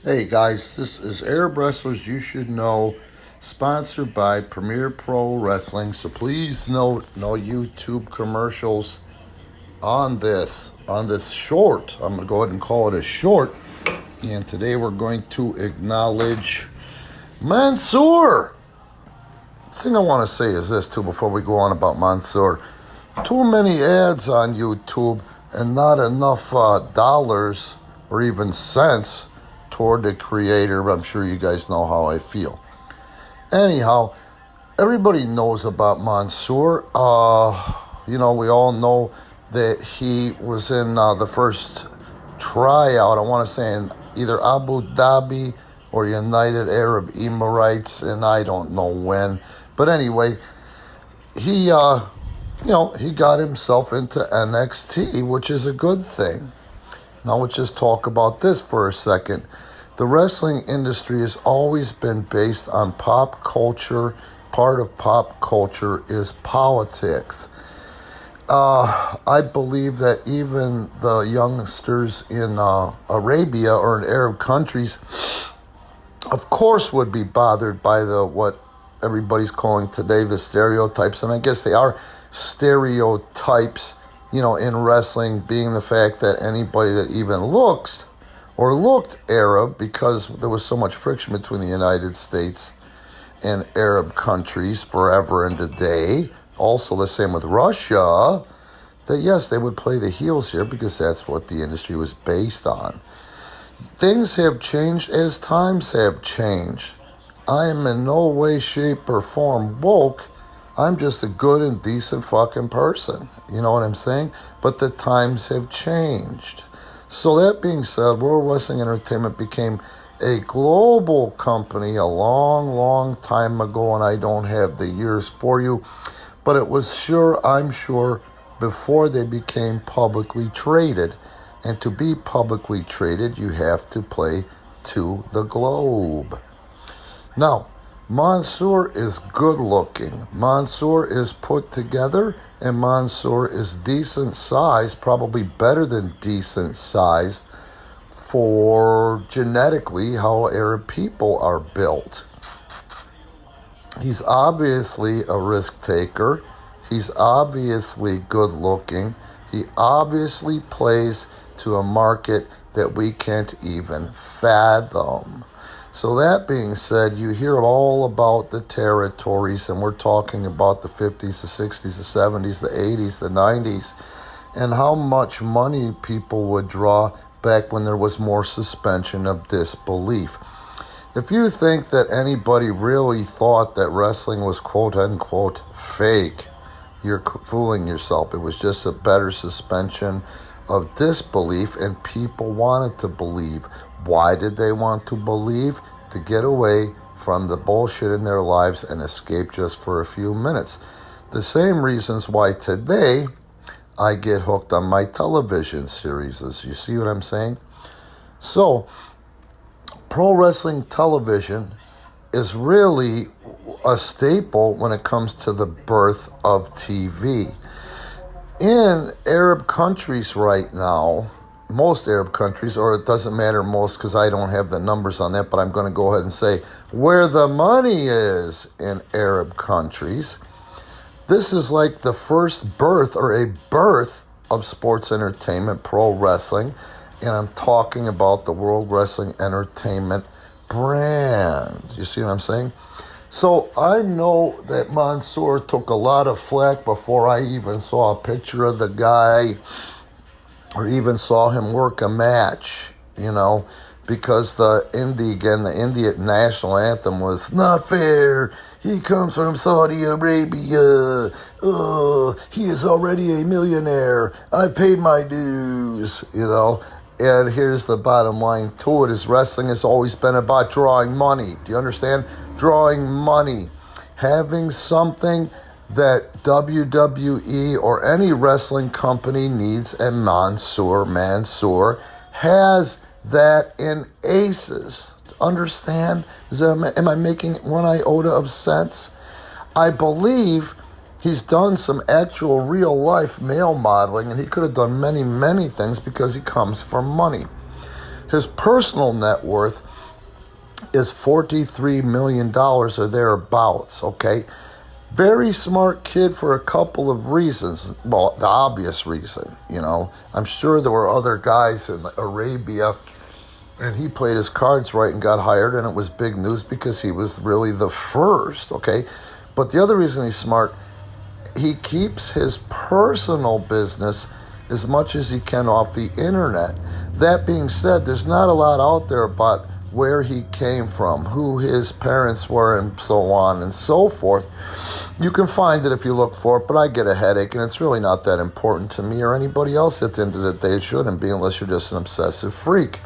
Hey guys, this is Arab Wrestlers You Should Know, sponsored by Premier Pro Wrestling. So please note no YouTube commercials on this short. I'm gonna go ahead and call it a short. And today we're going to acknowledge Mansoor. The thing I want to say is this too before we go on about Mansoor. Too many ads on YouTube and not enough dollars or even cents toward the creator, but I'm sure you guys know how I feel. Anyhow, everybody knows about Mansoor. We all know that he was in the first tryout, I want to say in either Abu Dhabi or United Arab Emirates, and I don't know when. But anyway, he got himself into NXT, which is a good thing. Now let's just talk about this for a second. The wrestling industry has always been based on pop culture. Part of pop culture is politics. I believe that even the youngsters in Arabia or in Arab countries, of course, would be bothered by what everybody's calling today the stereotypes. And I guess they are stereotypes, in wrestling, being the fact that anybody that even looked Arab, because there was so much friction between the United States and Arab countries forever and a day. Also the same with Russia, that yes, they would play the heels here because that's what the industry was based on. Things have changed as times have changed. I am in no way, shape, or form woke. I'm just a good and decent fucking person. You know what I'm saying? But the times have changed. So that being said, World Wrestling Entertainment became a global company a long, long time ago, and I don't have the years for you. But it was I'm sure, before they became publicly traded. And to be publicly traded, you have to play to the globe. Now, Mansoor is good looking. Mansoor is put together, and Mansoor is decent sized, probably better than decent sized for genetically how Arab people are built. He's obviously a risk taker. He's obviously good looking. He obviously plays to a market that we can't even fathom. So that being said, you hear all about the territories, and we're talking about the 50s, the 60s, the 70s, the 80s, the 90s, and how much money people would draw back when there was more suspension of disbelief. If you think that anybody really thought that wrestling was quote-unquote fake, you're fooling yourself. It was just a better suspension of disbelief, and people wanted to believe. Why did they want to believe? To get away from the bullshit in their lives and escape just for a few minutes. The same reasons why today I get hooked on my television series. You see what I'm saying? So, pro wrestling television is really a staple when it comes to the birth of TV. In Arab countries right now, most Arab countries, or it doesn't matter most because I don't have the numbers on that, but I'm going to go ahead and say where the money is in Arab countries, this is like the first birth or a birth of sports entertainment, pro wrestling, and I'm talking about the World Wrestling Entertainment brand. You see what I'm saying? So I know that Mansoor took a lot of flack before I even saw a picture of the guy or even saw him work a match, because the Indian national anthem was not fair. He comes from Saudi Arabia. He is already a millionaire. I paid my dues, And here's the bottom line to it is wrestling has always been about drawing money. Do you understand? Drawing money. Having something that WWE or any wrestling company needs, and Mansoor has that in aces. Understand? Am I making one iota of sense? I believe he's done some actual real life male modeling, and he could have done many, many things because he comes from money. His personal net worth is $43 million or thereabouts, okay? Very smart kid for a couple of reasons. Well, the obvious reason, I'm sure there were other guys in Arabia, and he played his cards right and got hired, and it was big news because he was really the first, okay? But the other reason he's smart, he keeps his personal business as much as he can off the internet. That being said, there's not a lot out there about where he came from, who his parents were, and so on and so forth. You can find it if you look for it, but I get a headache, and it's really not that important to me or anybody else at the end of the day. It shouldn't be unless you're just an obsessive freak.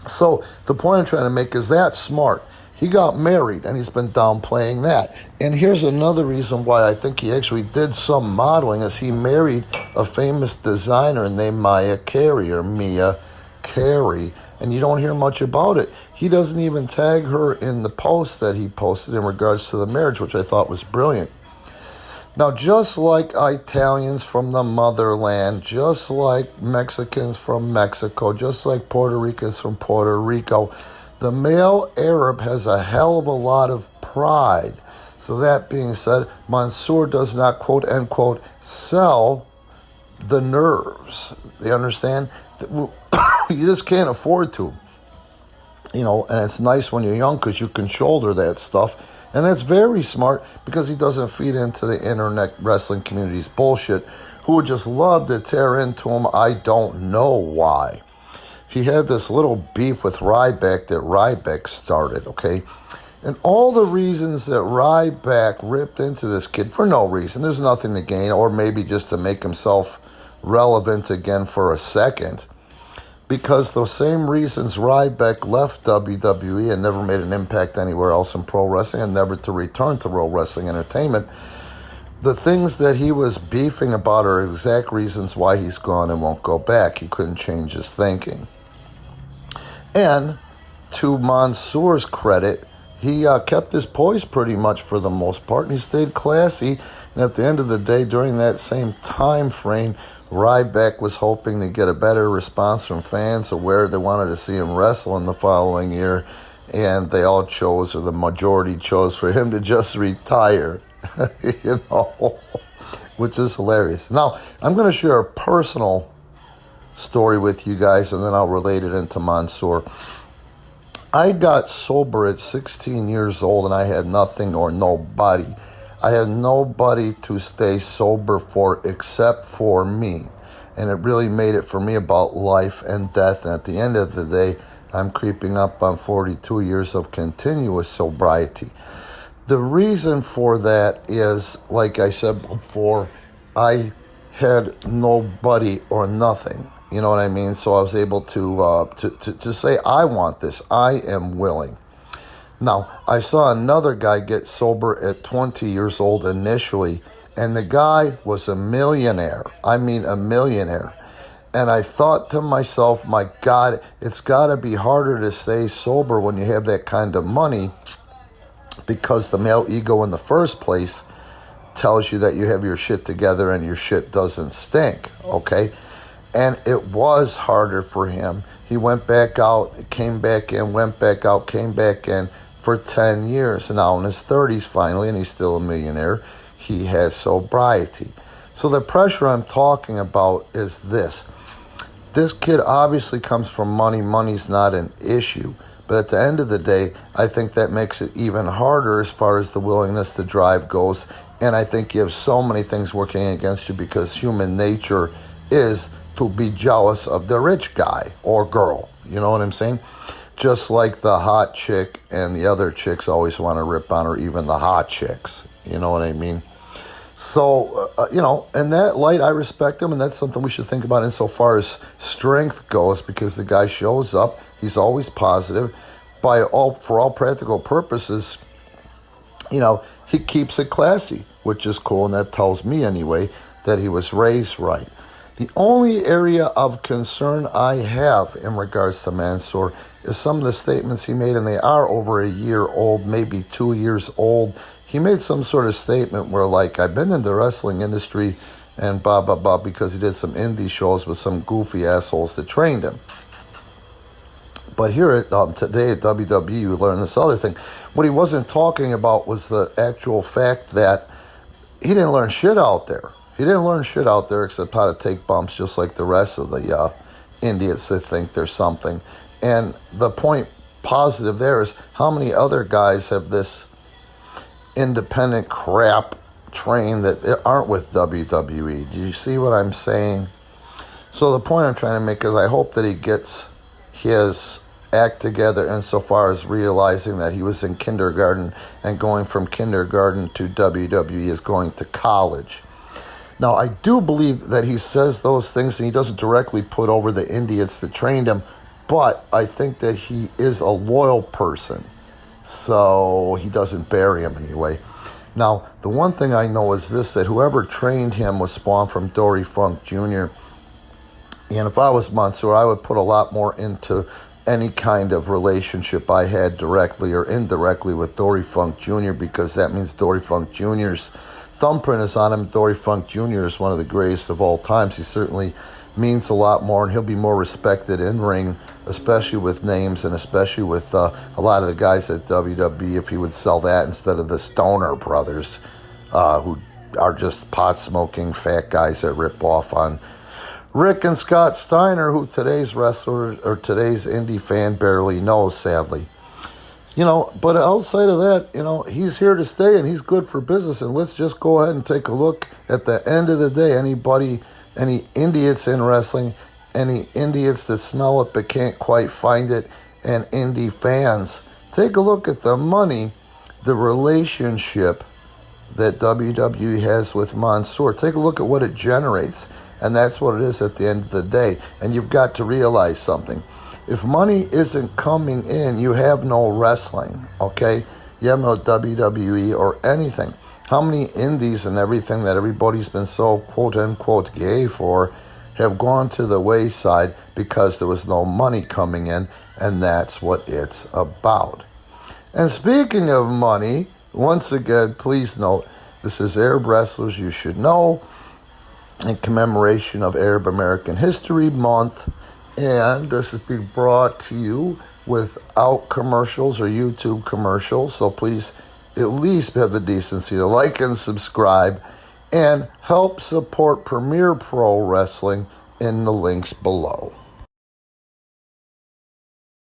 So the point I'm trying to make is that smart. He got married, and he's been downplaying that. And here's another reason why I think he actually did some modeling, is he married a famous designer named Mia Carey, and you don't hear much about it. He doesn't even tag her in the post that he posted in regards to the marriage, which I thought was brilliant. Now, just like Italians from the motherland, just like Mexicans from Mexico, just like Puerto Ricans from Puerto Rico, the male Arab has a hell of a lot of pride. So that being said, Mansoor does not, quote unquote, sell the nerves. You understand? You just can't afford to. And it's nice when you're young because you can shoulder that stuff. And that's very smart because he doesn't feed into the internet wrestling community's bullshit, who would just love to tear into him. I don't know why. He had this little beef with Ryback that Ryback started, okay? And all the reasons that Ryback ripped into this kid for no reason, there's nothing to gain, or maybe just to make himself relevant again for a second, because those same reasons Ryback left WWE and never made an impact anywhere else in pro wrestling and never to return to World Wrestling Entertainment, the things that he was beefing about are exact reasons why he's gone and won't go back. He couldn't change his thinking. And to Mansoor's credit, he kept his poise pretty much for the most part, and he stayed classy. And at the end of the day, during that same time frame, Ryback was hoping to get a better response from fans of where they wanted to see him wrestle in the following year, and they all chose, or the majority chose, for him to just retire, which is hilarious. Now, I'm going to share a personal story with you guys, and then I'll relate it into Mansoor. I got sober at 16 years old, and I had nothing or nobody. I had nobody to stay sober for except for me. And it really made it for me about life and death. And at the end of the day, I'm creeping up on 42 years of continuous sobriety. The reason for that is, like I said before, I had nobody or nothing. You know what I mean? So I was able to say, I want this. I am willing. Now, I saw another guy get sober at 20 years old initially, and the guy was a millionaire. I mean, a millionaire. And I thought to myself, my God, it's got to be harder to stay sober when you have that kind of money, because the male ego in the first place tells you that you have your shit together and your shit doesn't stink, okay? And it was harder for him. He went back out, came back in, went back out, came back in for 10 years. Now in his 30s finally, and he's still a millionaire, he has sobriety. So the pressure I'm talking about is this. This kid obviously comes from money. Money's not an issue. But at the end of the day, I think that makes it even harder as far as the willingness to drive goes. And I think you have so many things working against you, because human nature is to be jealous of the rich guy or girl. You know what I'm saying? Just like the hot chick and the other chicks always want to rip on her, even the hot chicks. You know what I mean? So, in that light, I respect him, and that's something we should think about insofar as strength goes, because the guy shows up, he's always positive. For all practical purposes, he keeps it classy, which is cool, and that tells me anyway that he was raised right. The only area of concern I have in regards to Mansoor is some of the statements he made, and they are over a year old, maybe 2 years old. He made some sort of statement where, like, I've been in the wrestling industry and blah, blah, blah, because he did some indie shows with some goofy assholes that trained him. But here today at WWE, we learned this other thing. What he wasn't talking about was the actual fact that he didn't learn shit out there. He didn't learn shit out there except how to take bumps, just like the rest of the idiots that think there's something. And the point positive there is how many other guys have this independent crap train that aren't with WWE. Do you see what I'm saying? So the point I'm trying to make is I hope that he gets his act together insofar as realizing that he was in kindergarten and going from kindergarten to WWE is going to college. Now, I do believe that he says those things and he doesn't directly put over the idiots that trained him, but I think that he is a loyal person, so he doesn't bury him anyway. Now, the one thing I know is this, that whoever trained him was spawned from Dory Funk Jr., and if I was Mansoor, I would put a lot more into any kind of relationship I had directly or indirectly with Dory Funk Jr., because that means Dory Funk Jr.'s thumbprint is on him. Dory Funk Jr. is one of the greatest of all times. He certainly means a lot more, and he'll be more respected in ring, especially with names and especially with a lot of the guys at WWE, if he would sell that instead of the Stoner Brothers, who are just pot-smoking fat guys that rip off on Rick and Scott Steiner, who today's wrestler or today's indie fan barely knows, sadly. But outside of that, he's here to stay and he's good for business. And let's just go ahead and take a look at the end of the day. Any idiots in wrestling, any idiots that smell it but can't quite find it, and indie fans, take a look at the money, the relationship that WWE has with Mansoor. Take a look at what it generates. And that's what it is at the end of the day. And you've got to realize something. If money isn't coming in, you have no wrestling, okay? You have no WWE or anything. How many indies and everything that everybody's been so quote-unquote gay for have gone to the wayside because there was no money coming in, and that's what it's about. And speaking of money, once again, please note, this is Arab Wrestlers You Should Know, in commemoration of Arab American History Month, and this is being brought to you without commercials or YouTube commercials, so please at least have the decency to like and subscribe and help support Premier Pro Wrestling in the links below.